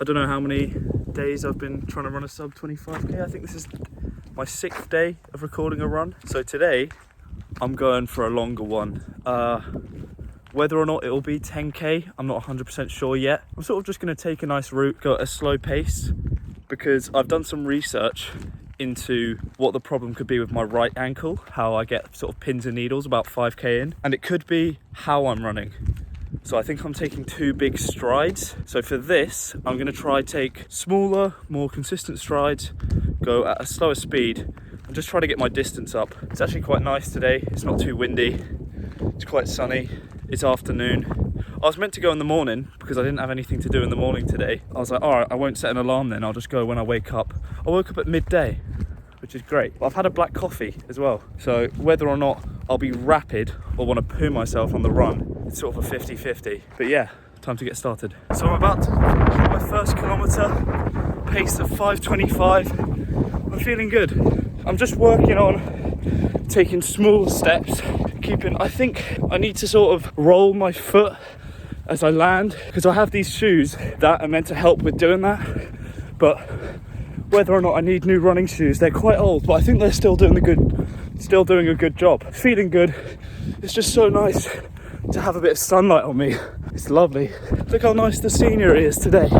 I don't know how many days I've been trying to run a sub 25k. I think this is my 6th day of recording a run. So today I'm going for a longer one. Whether or not it will be 10k, I'm not 100% sure yet. I'm sort of just going to take a nice route, go at a slow pace, because I've done some research into what the problem could be with my right ankle, how I get sort of pins and needles about 5k in, and it could be how I'm running. So I think I'm taking 2 big strides. So for this, I'm going to try take smaller, more consistent strides, go at a slower speed, and just try to get my distance up. It's actually quite nice today. It's not too windy. It's quite sunny. It's afternoon. I was meant to go in the morning because I didn't have anything to do in the morning today. I was like, all right, I won't set an alarm then. I'll just go when I wake up. I woke up at midday, which is great. I've had a black coffee as well. So whether or not I'll be rapid or want to poo myself on the run, it's sort of a 50-50. But yeah, time to get started. So I'm about to hit my first kilometre, pace of 5:25. I'm feeling good. I'm just working on taking small steps, I think I need to sort of roll my foot as I land, because I have these shoes that are meant to help with doing that. But whether or not I need new running shoes, they're quite old, but I think they're still doing a good job. Feeling good. It's just so nice to have a bit of sunlight on me. It's lovely. Look how nice the scenery is today.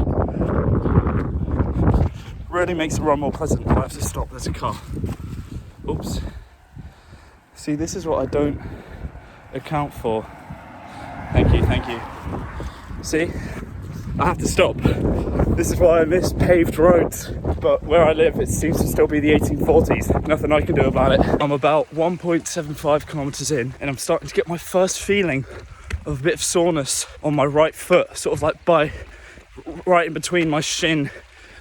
Really makes the run more pleasant. I have to stop, there's a car. Oops. See, this is what I don't account for. Thank you. See, I have to stop. This is why I miss paved roads. But where I live, it seems to still be the 1840s. Nothing I can do about it. I'm about 1.75 kilometers in, and I'm starting to get my first feeling of a bit of soreness on my right foot, sort of like right in between my shin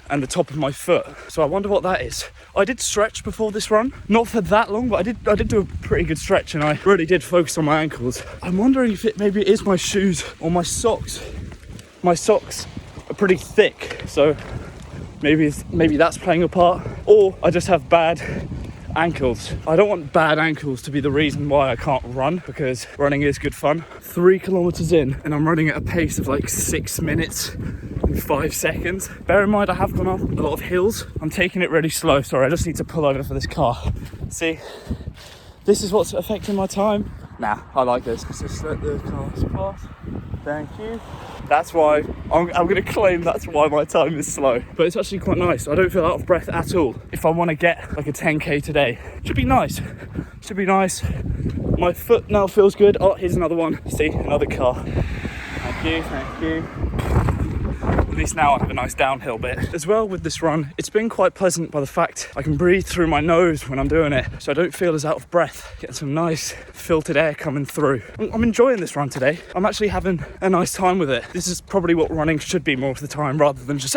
and the top of my foot. So I wonder what that is. I did stretch before this run, not for that long, but I did do a pretty good stretch, and I really did focus on my ankles. I'm wondering if maybe it is my shoes or my socks. My socks are pretty thick, so maybe that's playing a part, or I just have bad ankles. I don't want bad ankles to be the reason why I can't run, because running is good fun. 3 kilometers in, and I'm running at a pace of like 6 minutes and 5 seconds. Bear in mind, I have gone up a lot of hills. I'm taking it really slow. Sorry, I just need to pull over for this car. See, this is what's affecting my time. Nah, I like this. Let's just let the cars pass. Thank you. That's why I'm going to claim that's why my time is slow. But it's actually quite nice. I don't feel out of breath at all. If I want to get like a 10k today, should be nice. My foot now feels good. Oh, here's another one. See, another car. Thank you. At least now I have a nice downhill bit. As well with this run, it's been quite pleasant by the fact I can breathe through my nose when I'm doing it, so I don't feel as out of breath. Getting some nice filtered air coming through. I'm enjoying this run today. I'm actually having a nice time with it. This is probably what running should be more of the time, rather than just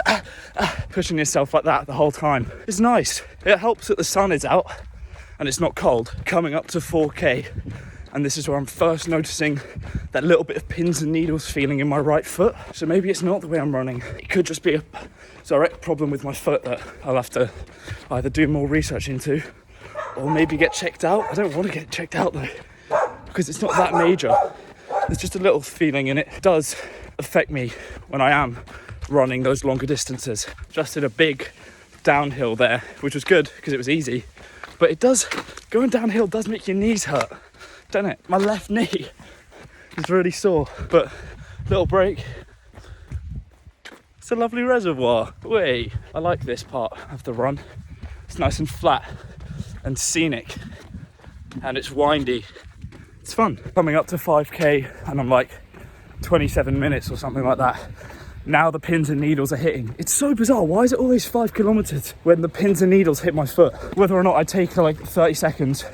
pushing yourself like that the whole time. It's nice. It helps that the sun is out and it's not cold. Coming up to 4k. And this is where I'm first noticing that little bit of pins and needles feeling in my right foot. So maybe it's not the way I'm running. It could just be a direct problem with my foot that I'll have to either do more research into or maybe get checked out. I don't want to get checked out though, because it's not that major. It's just a little feeling, and it does affect me when I am running those longer distances. Just did a big downhill there, which was good because it was easy. But going downhill does make your knees hurt. Don't it? My left knee is really sore, but little break. It's a lovely reservoir. Wait, I like this part of the run. It's nice and flat and scenic, and it's windy. It's fun. Coming up to 5k, and I'm like 27 minutes or something like that. Now the pins and needles are hitting. It's so bizarre. Why is it always 5 kilometers when the pins and needles hit my foot? Whether or not I take like 30 seconds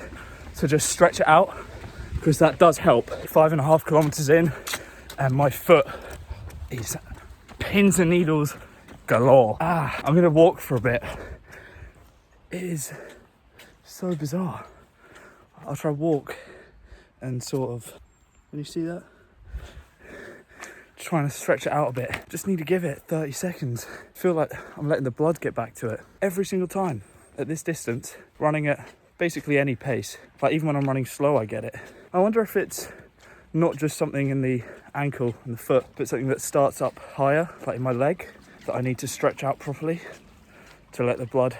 to just stretch it out, because that does help. 5.5 kilometers in, and my foot is pins and needles galore. I'm gonna walk for a bit. It is so bizarre. I'll try walk and sort of, can you see that? Trying to stretch it out a bit. Just need to give it 30 seconds. I feel like I'm letting the blood get back to it. Every single time at this distance, running at basically any pace. Like even when I'm running slow, I get it. I wonder if it's not just something in the ankle and the foot, but something that starts up higher, like in my leg. that I need to stretch out properly to let the blood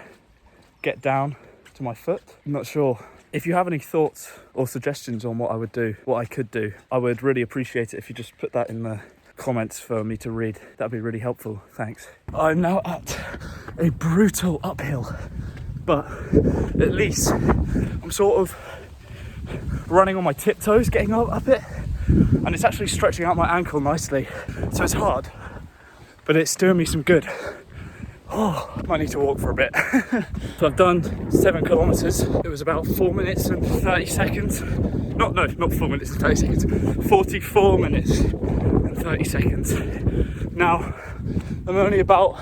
get down to my foot. I'm not sure. If you have any thoughts or suggestions on what I would do, what I could do, I would really appreciate it if you just put that in the comments for me to read. That'd be really helpful. Thanks. I'm now at a brutal uphill, but at least I'm sort of running on my tiptoes, getting up it, and it's actually stretching out my ankle nicely. So it's hard, but it's doing me some good. Oh, might need to walk for a bit. So I've done 7 kilometers. It was about 4 minutes and 30 seconds. Not 4 minutes and 30 seconds. 44 minutes and 30 seconds. Now, I'm only about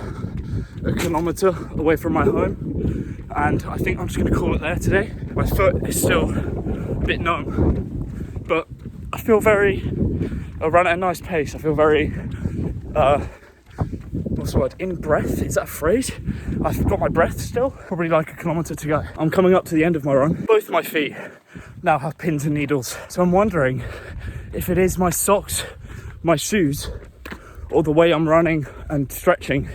a kilometer away from my home, and I think I'm just gonna call it there today. My foot is still a bit numb, but I run at a nice pace. I feel very, what's the word? In breath, is that a phrase? I've got my breath still, probably like a kilometre to go. I'm coming up to the end of my run. Both my feet now have pins and needles. So I'm wondering if it is my socks, my shoes, or the way I'm running and stretching,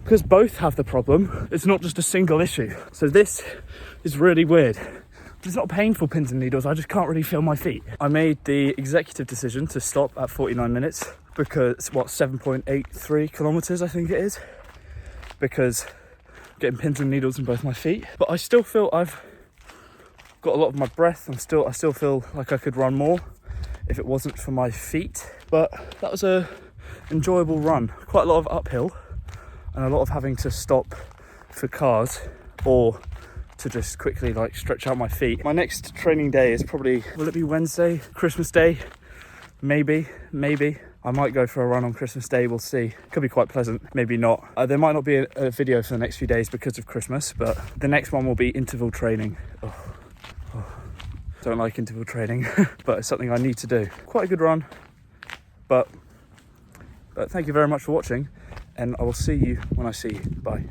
because both have the problem. It's not just a single issue. So this is really weird. But it's not painful pins and needles, I just can't really feel my feet. I made the executive decision to stop at 49 minutes because, 7.83 kilometers I think it is, because I'm getting pins and needles in both my feet. But I still feel I've got a lot of my breath. I still feel like I could run more if it wasn't for my feet. But that was a enjoyable run. Quite a lot of uphill and a lot of having to stop for cars or to just quickly stretch out my feet. My next training day is probably, will it be Wednesday, Christmas Day? Maybe. I might go for a run on Christmas Day, we'll see. Could be quite pleasant, maybe not. There might not be a video for the next few days because of Christmas, but the next one will be interval training. Don't like interval training, but it's something I need to do. Quite a good run, but thank you very much for watching, and I will see you when I see you. Bye.